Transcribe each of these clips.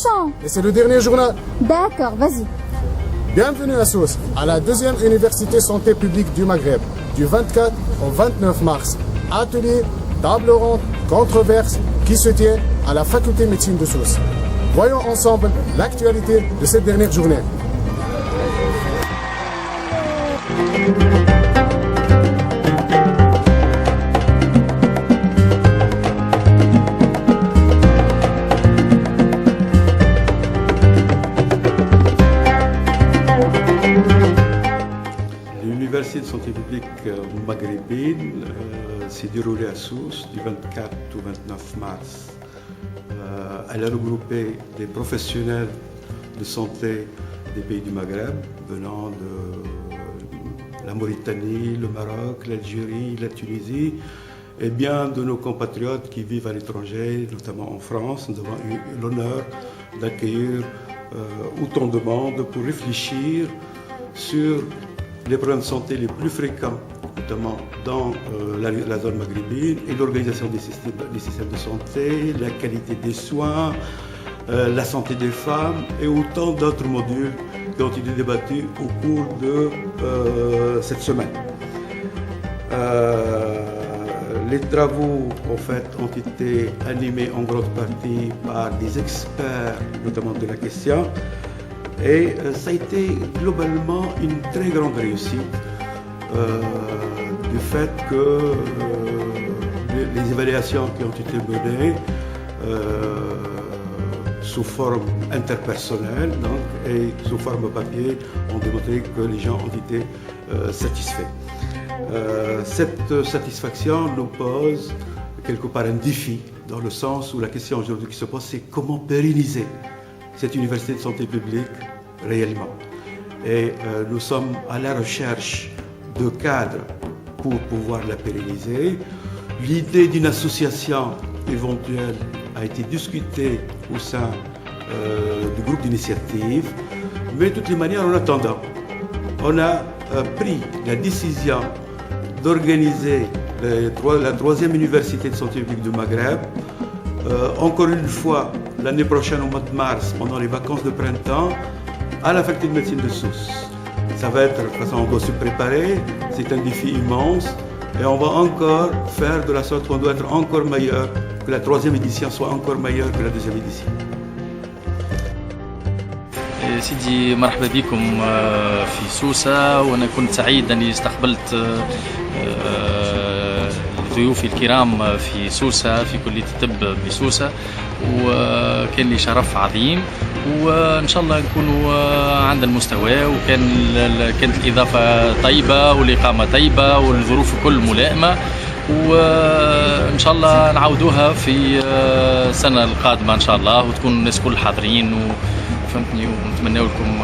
prochain. Et c'est le dernier journal. D'accord, vas-y. Bienvenue à Sousse, à la deuxième université santé publique du Maghreb, du 24 au 29 mars. Atelier, table ronde, controverse qui se tient à la faculté médecine de Sousse. Voyons ensemble l'actualité de cette dernière journée. L'Université de santé publique maghrébine s'est déroulée à Sousse du 24 au 29 mars. Elle a regroupé des professionnels de santé des pays du Maghreb, venant de la Mauritanie, le Maroc, l'Algérie, la Tunisie, et bien de nos compatriotes qui vivent à l'étranger, notamment en France. Nous avons eu l'honneur d'accueillir autant de monde pour réfléchir sur les problèmes de santé les plus fréquents, notamment dans la zone maghrébine, et l'organisation des systèmes de santé, la qualité des soins, la santé des femmes et autant d'autres modules qui ont été débattus au cours de cette semaine. Les travaux en fait, ont été animés en grande partie par des experts, notamment de la question, et ça a été globalement une très grande réussite du fait que les évaluations qui ont été menées sous forme interpersonnelle et sous forme papier ont démontré que les gens ont été satisfaits. Cette satisfaction nous pose quelque part un défi, dans le sens où la question aujourd'hui qui se pose, c'est comment pérenniser cette université de santé publique réellement. Et nous sommes à la recherche de cadres pour pouvoir la pérenniser. L'idée d'une association éventuelle a été discutée au sein du groupe d'initiative, mais de toutes les manières, en attendant, on a pris la décision d'organiser la troisième université de santé publique du Maghreb. Encore une fois, l'année prochaine, au mois de mars, pendant les vacances de printemps, à la faculté de médecine de Sousse. Ça va être, de toute façon, on doit se préparer, c'est un défi immense, et on va encore faire de la sorte qu'on doit être encore meilleur, que la troisième édition soit encore meilleure que la deuxième édition. سيدي مرحبا بكم في سوسة، وأنا كنت سعيد أني استقبلت ضيوفي الكرام في سوسة في كلية الطب بسوسة، وكان لي شرف عظيم، وإن شاء الله نكونوا عند المستوى، كانت الإضافة طيبة والإقامة طيبة والظروف الكل ملائمة، وإن شاء الله نعودوها في السنة القادمة إن شاء الله، وتكون الناس كل حاضرين فهمتني، ونتمنى لكم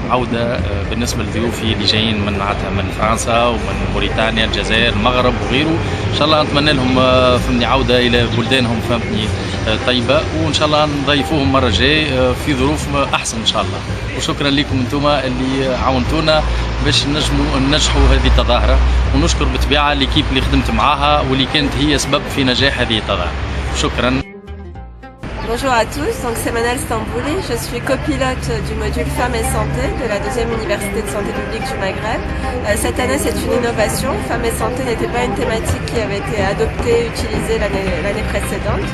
عودة بالنسبة لضيوفي اللي جايين من فرنسا ومن موريتانيا، الجزائر، المغرب وغيره. إن شاء الله نتمنى لهم فهمتني عودة إلى بلدانهم فهمتني طيبة، وإن شاء الله نضيفوهم مرة جاي في ظروف أحسن إن شاء الله. وشكرا لكم أنتم اللي عاونتونا باش ننجحوا هذه التظاهرة، ونشكر بالطبيعة ليكيب اللي خدمت معاها واللي كانت هي سبب في نجاح هذه التظاهرة. شكرا. Bonjour à tous, donc c'est Manal Stambouli, je suis copilote du module Femmes et Santé de la deuxième université de santé publique du Maghreb. Cette année c'est une innovation, Femmes et Santé n'était pas une thématique qui avait été adoptée, utilisée l'année précédente.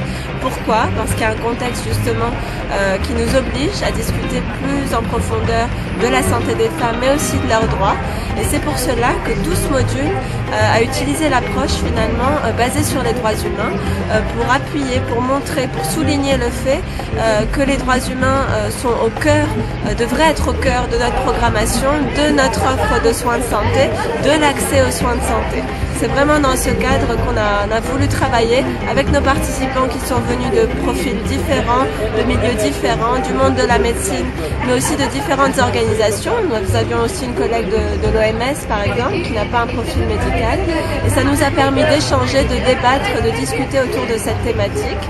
Pourquoi? Parce qu'il y a un contexte justement qui nous oblige à discuter plus en profondeur de la santé des femmes mais aussi de leurs droits. Et c'est pour cela que tout ce module a utilisé l'approche finalement basée sur les droits humains pour appuyer, pour montrer, pour souligner le fait que les droits humains sont au cœur, devraient être au cœur de notre programmation, de notre offre de soins de santé, de l'accès aux soins de santé. C'est vraiment dans ce cadre qu'on a voulu travailler avec nos participants qui sont venus de profils différents, de milieux différents, du monde de la médecine, mais aussi de différentes organisations. Nous avions aussi une collègue de l'OMS par exemple, qui n'a pas un profil médical. Et ça nous a permis d'échanger, de débattre, de discuter autour de cette thématique.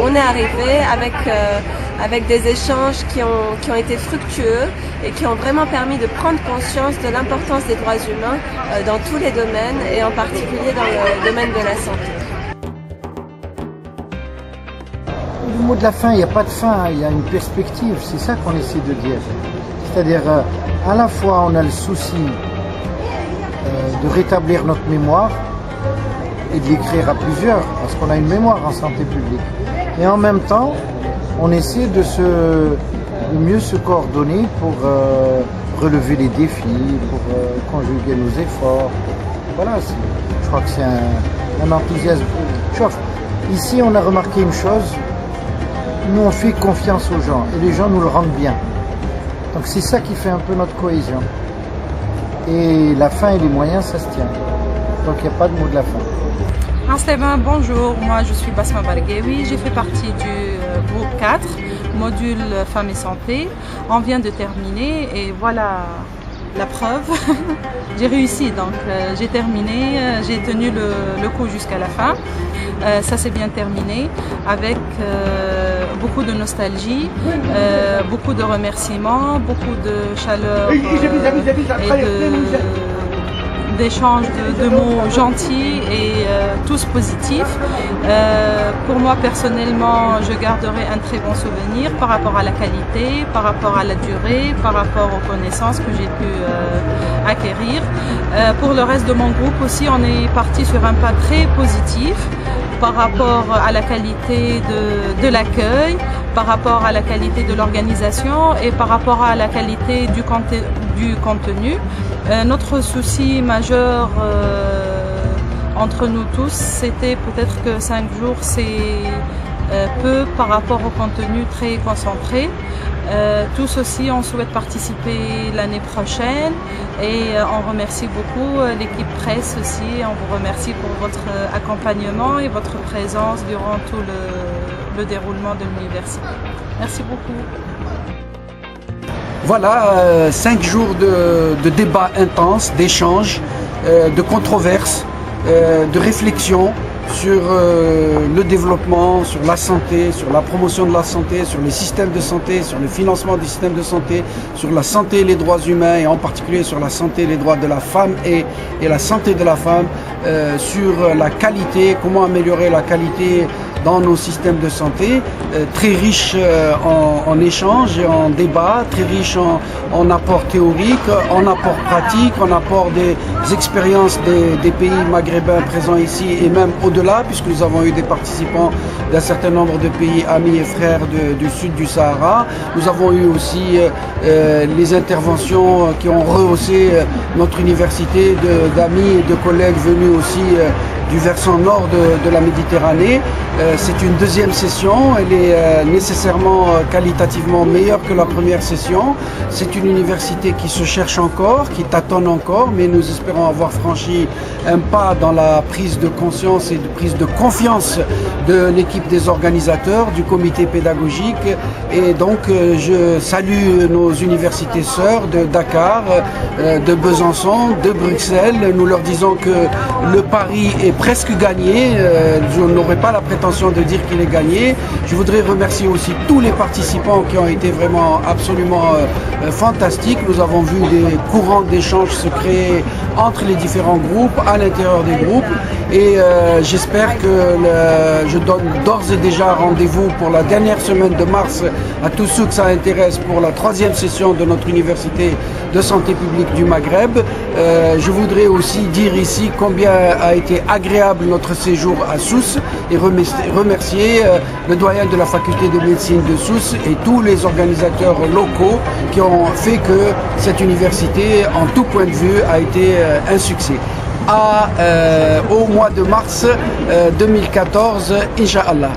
On est arrivé avec des échanges qui ont été fructueux et qui ont vraiment permis de prendre conscience de l'importance des droits humains dans tous les domaines et en particulier dans le domaine de la santé. Le mot de la fin, il n'y a pas de fin, il y a une perspective, c'est ça qu'on essaie de dire. C'est-à-dire, à la fois, on a le souci de rétablir notre mémoire et de l'écrire à plusieurs, parce qu'on a une mémoire en santé publique. Et en même temps, on essaie de mieux se coordonner pour relever les défis, pour conjuguer nos efforts. Voilà, je crois que c'est un enthousiasme. Ici, on a remarqué une chose, nous on fait confiance aux gens et les gens nous le rendent bien. Donc c'est ça qui fait un peu notre cohésion. Et la fin et les moyens, ça se tient. Donc il n'y a pas de mot de la fin. Stéphane, bonjour, moi je suis Basma Barguewi, j'ai fait partie du groupe 4, module Femmes et Santé. On vient de terminer et voilà la preuve. J'ai réussi, donc j'ai terminé, j'ai tenu le coup jusqu'à la fin. Ça s'est bien terminé avec beaucoup de nostalgie, beaucoup de remerciements, beaucoup de chaleur et d'échanges de mots gentils et tous positifs. Pour moi personnellement, je garderai un très bon souvenir par rapport à la qualité, par rapport à la durée, par rapport aux connaissances que j'ai pu acquérir. Pour le reste de mon groupe aussi, on est parti sur un pas très positif par rapport à la qualité de l'accueil, par rapport à la qualité de l'organisation et par rapport à la qualité du contenu. Notre souci majeur entre nous tous, c'était peut-être que 5 jours, c'est peu par rapport au contenu très concentré. Tous aussi, on souhaite participer l'année prochaine et on remercie beaucoup l'équipe presse aussi. On vous remercie pour votre accompagnement et votre présence durant tout le déroulement de l'université. Merci beaucoup. Voilà, 5 jours de débats intenses, d'échanges, de controverses, de réflexions sur le développement, sur la santé, sur la promotion de la santé, sur les systèmes de santé, sur le financement des systèmes de santé, sur la santé et les droits humains et en particulier sur la santé et les droits de la femme et la santé de la femme, sur la qualité, comment améliorer la qualité dans nos systèmes de santé, très riche en échanges et en débats, très riche en apports théoriques, en apports pratiques, en apports des expériences des pays maghrébins présents ici et même au-delà, puisque nous avons eu des participants d'un certain nombre de pays amis et frères du sud du Sahara. Nous avons eu aussi les interventions qui ont rehaussé notre université d'amis et de collègues venus aussi du versant nord de la Méditerranée. C'est une deuxième session, elle est nécessairement qualitativement meilleure que la première session. C'est une université qui se cherche encore, qui tâtonne encore, mais nous espérons avoir franchi un pas dans la prise de conscience et de prise de confiance de l'équipe des organisateurs, du comité pédagogique. Et donc je salue nos universités sœurs de Dakar, de Besançon, de Bruxelles. Nous leur disons que le pari est presque gagné. Je n'aurai pas la prétention de dire qu'il est gagné. Je voudrais remercier aussi tous les participants qui ont été vraiment absolument fantastiques. Nous avons vu des courants d'échanges se créer entre les différents groupes, à l'intérieur des groupes. Et j'espère que je donne d'ores et déjà rendez-vous pour la dernière semaine de mars à tous ceux que ça intéresse pour la 3e session de notre université de santé publique du Maghreb. Je voudrais aussi dire ici combien a été agréable notre séjour à Sousse et remercier le doyen de la faculté de médecine de Sousse et tous les organisateurs locaux qui ont fait que cette université, en tout point de vue, a été un succès. Au mois de mars 2014, Inch'Allah.